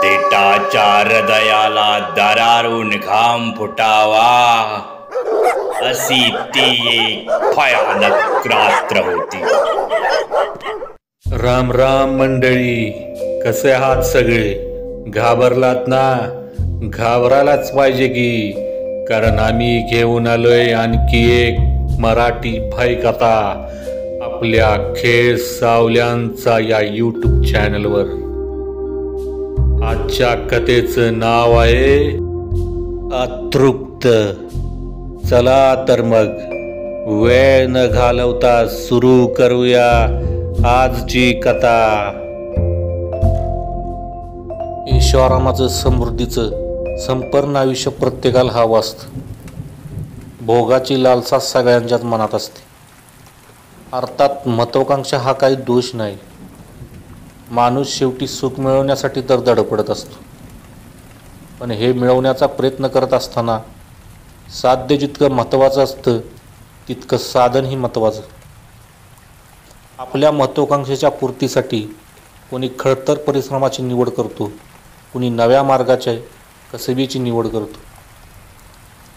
देटाच्या हृदयाला दरारून घाम फुटावा अशी ती एक भयानक रात्र होती. राम राम मंडळी, कसे आहात सगळे? घाबरलात ना? घाबरायलाच पाहिजे की, कारण आम्ही घेऊन आलोय आणखी एक मराठी भय कथा आपल्या खेळ सावल्यांचा या यूट्यूब चॅनलवर. आजच्या कथेचं नाव आहे अतृप्त. चला तर मग वेळ न घालवता सुरू करूया आजची कथा. ऐशोआरामाचं समृद्धीचं संपूर्ण आयुष्य प्रत्येकाला हवं असतं. भोगाची लालसा सगळ्यांच्याच मनात असते. अर्थात महत्वाकांक्षा हा काही दोष नाही. माणूस शेवटी सुख मिळवण्यासाठी तर धडपडत असतो, पण हे मिळवण्याचा प्रयत्न करत असताना साध्य जितकं महत्त्वाचं असतं तितकं साधनही महत्त्वाचं. आपल्या महत्वाकांक्षेच्या पूर्तीसाठी कोणी खडतर परिश्रमाची निवड करतो, कोणी नव्या मार्गाच्या कसबीची निवड करतो.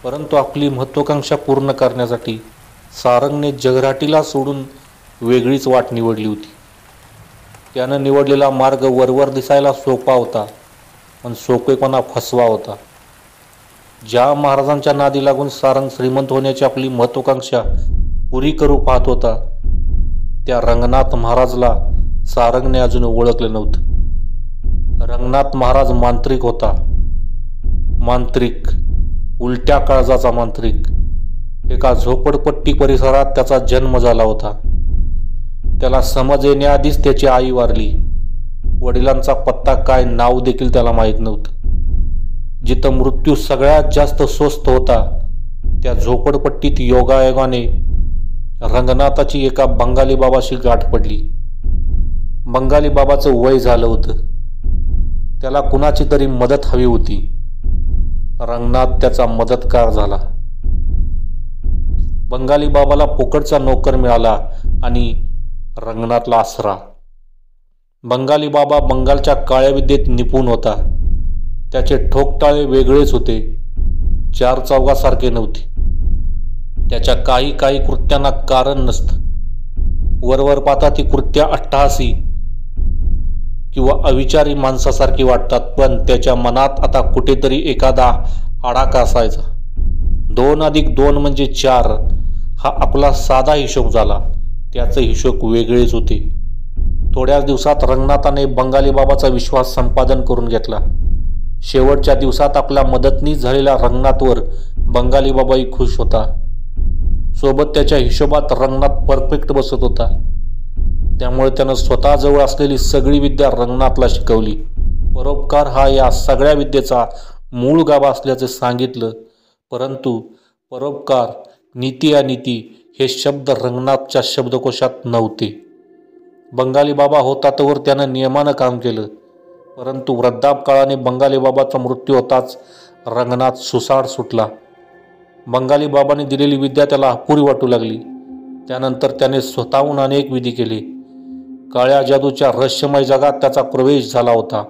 परंतु आपली महत्वाकांक्षा पूर्ण करण्यासाठी सारंगने जगराटीला सोडून वेगळीच वाट निवडली होती. त्यानं निवडलेला मार्ग वरवर दिसायला सोपा होता, पण सोपेपणा फसवा होता. ज्या महाराजांच्या नादी लागून सारंग श्रीमंत होण्याची आपली महत्वाकांक्षा पुरी करू पाहत होता, त्या रंगनाथ महाराजला सारंगने अजून ओळखलं नव्हतं. रंगनाथ महाराज मांत्रिक होता. मांत्रिक, उलट्या काळजाचा मांत्रिक. एका झोपडपट्टी परिसरात त्याचा जन्म झाला होता. त्याला समज येण्याआधीच त्याची आई वारली. वडिलांचा पत्ता काय, नाव देखील त्याला माहीत नव्हतं. जिथं मृत्यू सगळ्यात जास्त स्वस्त होता त्या झोपडपट्टीत योगायोगाने रंगनाथाची एका बंगाली बाबाशी गाठ पडली. बंगाली बाबाचं वय झालं होतं. त्याला कुणाची तरी मदत हवी होती. रंगनाथ त्याचा मदतगार झाला. बंगाली बाबाला पोकडचा नोकर मिळाला आणि रंगनाथला आसरा. बंगाली बाबा बंगालच्या काळ्या विद्येत निपुण होता. त्याचे ठोकताळे वेगळेच होते, चार चौघासारखे नव्हते. त्याच्या काही कृत्यांना कारण नसतं. वरवर पाहता ती कृत्य अट्टहासी किंवा अविचारी माणसासारखी वाटतात, पण त्याच्या मनात आता कुठेतरी एखादा आडाका असायचा. 2 + 2 म्हणजे 4 हा आपला साधा हिशोब झाला. त्याचे हिशोब वेगळेच होते. थोड्याच दिवसात रंगनाथाने बंगाली बाबाचा विश्वास संपादन करून घेतला. शेवटच्या दिवसात आपल्या मदतनीस झालेल्या रंगनाथवर बंगाली बाबाही खुश होता. सोबत त्याच्या हिशोबात रंगनाथ परफेक्ट बसत होता. त्यामुळे त्यानं स्वतःजवळ असलेली सगळी विद्या रंगनाथला शिकवली. परोपकार हा या सगळ्या विद्येचा मूळ गाभा असल्याचे सांगितलं. परंतु परोपकार, नीती अनीती हे शब्द रंगनाथच्या शब्दकोशात नव्हते. बंगाली बाबा होता तोवर त्यानं नियमानं काम केलं, परंतु वृद्धापकाळाने बंगाली बाबाचा मृत्यू होताच रंगनाथ सुसाट सुटला. बंगाली बाबाने दिलेली विद्या त्याला अपुरी वाटू लागली. त्यानंतर त्याने स्वतःहून अनेक विधी केले. काळ्या जादूच्या रहस्यमय जगात त्याचा प्रवेश झाला होता.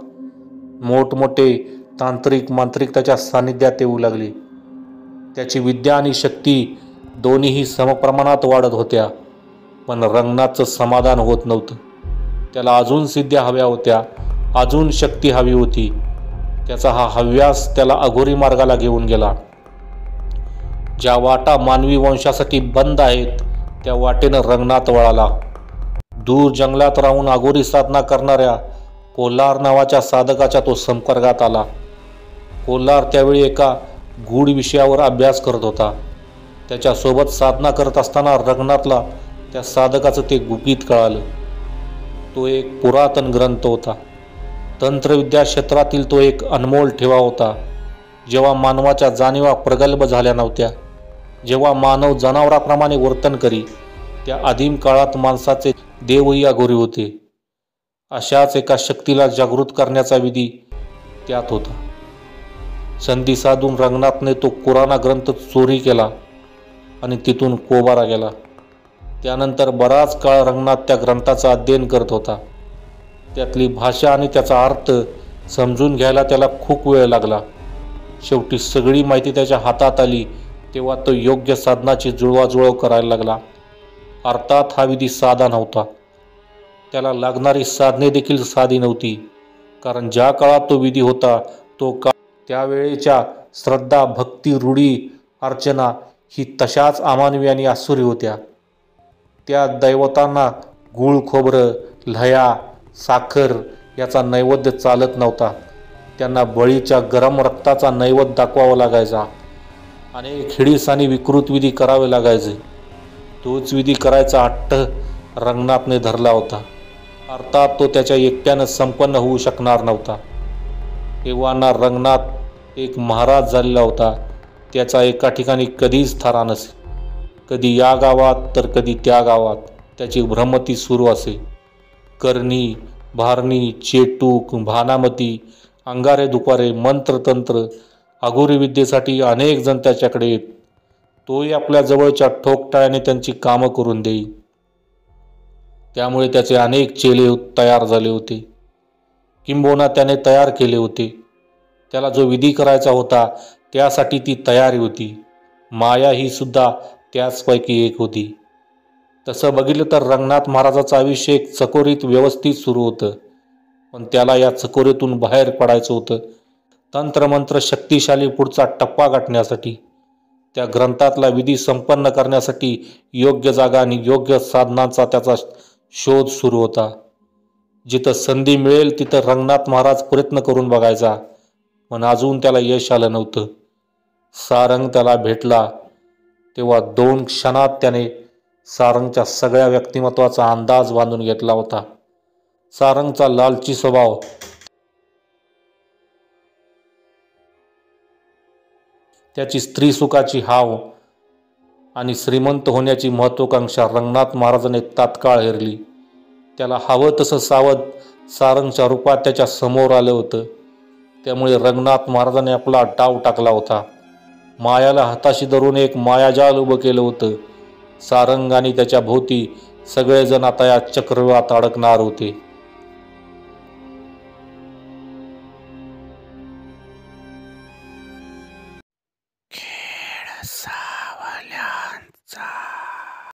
मोठमोठे तांत्रिक मांत्रिक त्याच्या सानिध्यात येऊ लागले. त्याची विद्या आणि शक्ती दोन्हीही समप्रमाणात वाढत होत्या. पण रंगनाथचं समाधान होत नव्हतं. त्याला अजून सिद्ध्या हव्या होत्या, अजून शक्ती हवी होती. त्याचा हा हव्यास त्याला अघोरी मार्गाला घेऊन गेला. ज्या वाटा मानवी वंशासाठी बंद आहेत त्या वाटेनं रंगनाथ वळाला. दूर जंगलात राहून अघोरी साधना करणाऱ्या कोल्हार नावाच्या साधकाच्या तो संपर्कात आला. कोल्हार त्यावेळी एका गूढ विषयावर अभ्यास करत होता. त्याच्यासोबत साधना करत असताना रंगनाथला त्या साधकाचं ते गुपित कळालं. तो एक पुरातन ग्रंथ होता. तंत्रविद्या क्षेत्रातील तो एक अनमोल ठेवा होता. जेव्हा मानवाच्या जाणीवा प्रगल्भ झाल्या नव्हत्या, जेव्हा मानव जनावराप्रमाणे वर्तन करी, त्या आदिम काळात माणसाचे देवही अघोरी होते. अशाच एका शक्तीला जागृत करण्याचा विधी त्यात होता. संधी साधून रंगनाथने तो पुराणा ग्रंथ चोरी केला आणि तिथून कोबारा गेला. त्यानंतर बराच काळ रंगनाथ त्या ग्रंथाचं अध्ययन करत होता. त्यातली भाषा आणि त्याचा अर्थ समजून घ्यायला त्याला खूप वेळ लागला. शेवटी सगळी माहिती त्याच्या हातात आली तेव्हा तो योग्य साधनाची जुळवाजुळव करायला लागला. अर्थात हा विधी साधा नव्हता. त्याला लागणारी साधने देखील साधी नव्हती, कारण ज्या काळात तो विधी होता तो काळ त्यावेळेच्या श्रद्धा, भक्ती, रूढी, अर्चना ही तशाच अमानवी आणि आसुरी होत्या. त्या दैवतांना गूळ खोबरं, लह्या, साखर याचा नैवेद्य चालत नव्हता. त्यांना बळीच्या गरम रक्ताचा नैवेद्य दाखवावा लागायचा. अनेक हिडीस आणि विकृत विधी करावे लागायचे. तोच विधी करायचा हट्ट रंगनाथने धरला होता. अर्थात तो त्याच्या एकट्यानं संपन्न होऊ शकणार नव्हता. तेव्हा रंगनाथ एक महाराज झालेला होता. त्याचा एका ठिकाणी कधीच थारा नसे. कधी या गावात तर कधी त्या गावात त्याची भ्रमती सुरू असे. करणी, भारणी, चेटूक, भानामती, अंगारे दुपारे, मंत्रतंत्र, अघोरी विद्येसाठी अनेक जण त्याच्याकडे येत. तोही आपल्या जवळच्या ठोकटाळ्याने त्यांची कामं करून देई. त्यामुळे त्याचे अनेक चेले तयार झाले होते, किंबहुना त्याने तयार केले होते. त्याला जो विधी करायचा होता त्यासाठी ती तयारी होती. माया ही सुद्धा त्याचपैकी एक होती. तसं बघितलं तर रंगनाथ महाराजाचं आयुष्य एक चकोरीत व्यवस्थित सुरू होतं, पण त्याला या चकोरीतून बाहेर पडायचं होतं. तंत्रमंत्र शक्तिशाली पुढचा टप्पा गाठण्यासाठी, त्या ग्रंथातला विधी संपन्न करण्यासाठी योग्य जागा आणि योग्य साधनांचा त्याचा शोध सुरू होता. जिथं संधी मिळेल तिथं रंगनाथ महाराज प्रयत्न करून बघायचा, पण अजून त्याला यश आलं नव्हतं. सारंग त्याला भेटला तेव्हा 2 क्षणात त्याने सारंगच्या सगळ्या व्यक्तिमत्वाचा अंदाज बांधून घेतला होता. सारंगचा लालची स्वभाव, त्याची स्त्रीसुखाची हाव आणि श्रीमंत होण्याची महत्त्वाकांक्षा रंगनाथ महाराजाने तात्काळ हेरली. त्याला हवं तसं सावध सारंगच्या रूपात त्याच्या समोर आलं होतं. त्यामुळे रंगनाथ महाराजाने आपला डाव टाकला होता. मायाला हाताशी धरून एक मायाजाल उभं केलं होतं. सारंग आणि त्याच्या भोवती सगळेजण आता या चक्रव्यूहात अडकणार होते. खेळ सावल्या.